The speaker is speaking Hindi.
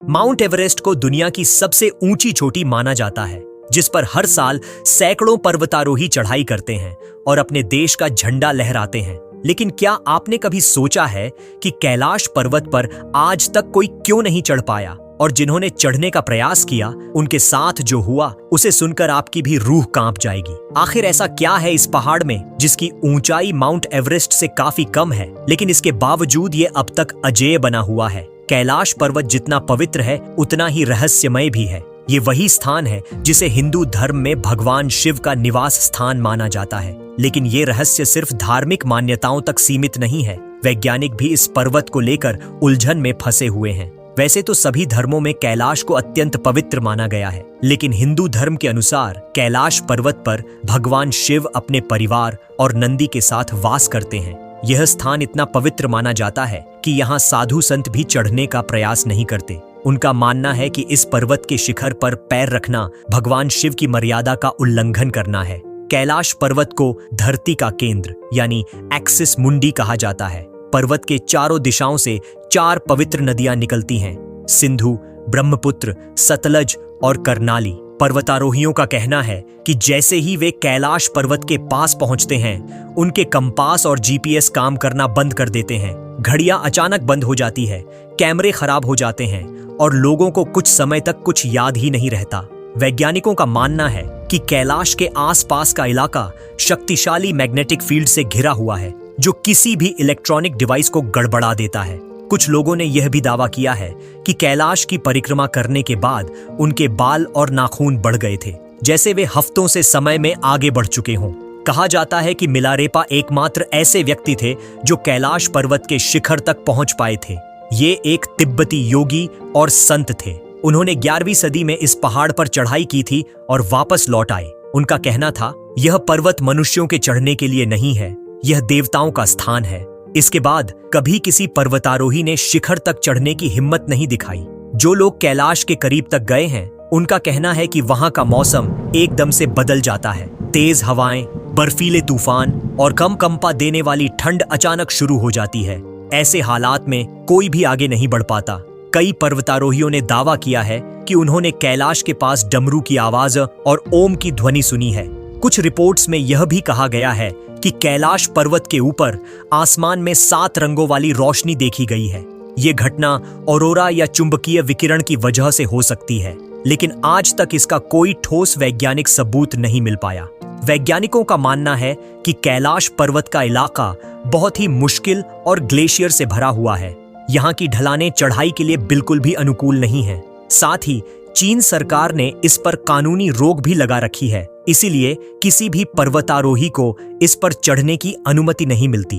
माउंट एवरेस्ट को दुनिया की सबसे ऊंची चोटी माना जाता है, जिस पर हर साल सैकड़ों पर्वतारोही चढ़ाई करते हैं और अपने देश का झंडा लहराते हैं। लेकिन क्या आपने कभी सोचा है कि कैलाश पर्वत पर आज तक कोई क्यों नहीं चढ़ पाया? और जिन्होंने चढ़ने का प्रयास किया, उनके साथ जो हुआ, उसे सुनकर आपकी भी रूह कांप जाएगी। आखिर ऐसा क्या है इस पहाड़ में जिसकी ऊंचाई माउंट एवरेस्ट से काफी कम है, लेकिन इसके बावजूद ये अब तक अजेय बना हुआ है? कैलाश पर्वत जितना पवित्र है, उतना ही रहस्यमय भी है। ये वही स्थान है जिसे हिंदू धर्म में भगवान शिव का निवास स्थान माना जाता है। लेकिन ये रहस्य सिर्फ धार्मिक मान्यताओं तक सीमित नहीं है। वैज्ञानिक भी इस पर्वत को लेकर उलझन में फंसे हुए हैं। वैसे तो सभी धर्मों में कैलाश को अत्यंत पवित्र माना गया है, लेकिन हिंदू धर्म के अनुसार कैलाश पर्वत पर भगवान शिव अपने परिवार और नंदी के साथ वास करते हैं। यह स्थान इतना पवित्र माना जाता है कि यहाँ साधु संत भी चढ़ने का प्रयास नहीं करते। उनका मानना है कि इस पर्वत के शिखर पर पैर रखना भगवान शिव की मर्यादा का उल्लंघन करना है। कैलाश पर्वत को धरती का केंद्र यानी एक्सिस मुंडी कहा जाता है। पर्वत के चारों दिशाओं से 4 पवित्र नदियां निकलती हैं, सिंधु, ब्रह्मपुत्र, सतलज और करनाली। पर्वतारोहियों का कहना है कि जैसे ही वे कैलाश पर्वत के पास पहुंचते हैं, उनके कंपास और जीपीएस काम करना बंद कर देते हैं। घड़ियां अचानक बंद हो जाती है, कैमरे खराब हो जाते हैं और लोगों को कुछ समय तक कुछ याद ही नहीं रहता। वैज्ञानिकों का मानना है कि कैलाश के आसपास का इलाका शक्तिशाली मैग्नेटिक फील्ड से घिरा हुआ है, जो किसी भी इलेक्ट्रॉनिक डिवाइस को गड़बड़ा देता है। कुछ लोगों ने यह भी दावा किया है कि कैलाश की परिक्रमा करने के बाद उनके बाल और नाखून बढ़ गए थे, जैसे वे हफ्तों से समय में आगे बढ़ चुके हों। कहा जाता है कि मिलारेपा एकमात्र ऐसे व्यक्ति थे जो कैलाश पर्वत के शिखर तक पहुंच पाए थे। ये एक तिब्बती योगी और संत थे। उन्होंने 11वीं सदी में इस पहाड़ पर चढ़ाई की थी और वापस लौट आए। उनका कहना था, यह पर्वत मनुष्यों के चढ़ने के लिए नहीं है, यह देवताओं का स्थान है। इसके बाद कभी किसी पर्वतारोही ने शिखर तक चढ़ने की हिम्मत नहीं दिखाई। जो लोग कैलाश के करीब तक गए हैं, उनका कहना है कि वहां का मौसम एकदम से बदल जाता है। तेज हवाएं, बर्फीले तूफान और कम कंपा देने वाली ठंड अचानक शुरू हो जाती है। ऐसे हालात में कोई भी आगे नहीं बढ़ पाता। कई पर्वतारोहियों ने दावा किया है कि उन्होंने कैलाश के पास डमरू की आवाज और ओम की ध्वनि सुनी है। कुछ रिपोर्ट्स में यह भी कहा गया है कि कैलाश पर्वत के ऊपर आसमान में 7 रंगों वाली रोशनी देखी गई है। ये घटना ऑरोरा या चुंबकीय विकिरण की वजह से हो सकती है, लेकिन आज तक इसका कोई ठोस वैज्ञानिक सबूत नहीं मिल पाया। वैज्ञानिकों का मानना है कि कैलाश पर्वत का इलाका बहुत ही मुश्किल और ग्लेशियर से भरा हुआ है। यहाँ की ढलानें चढ़ाई के लिए बिल्कुल भी अनुकूल नहीं है। साथ ही चीन सरकार ने इस पर कानूनी रोक भी लगा रखी है, इसीलिए किसी भी पर्वतारोही को इस पर चढ़ने की अनुमति नहीं मिलती।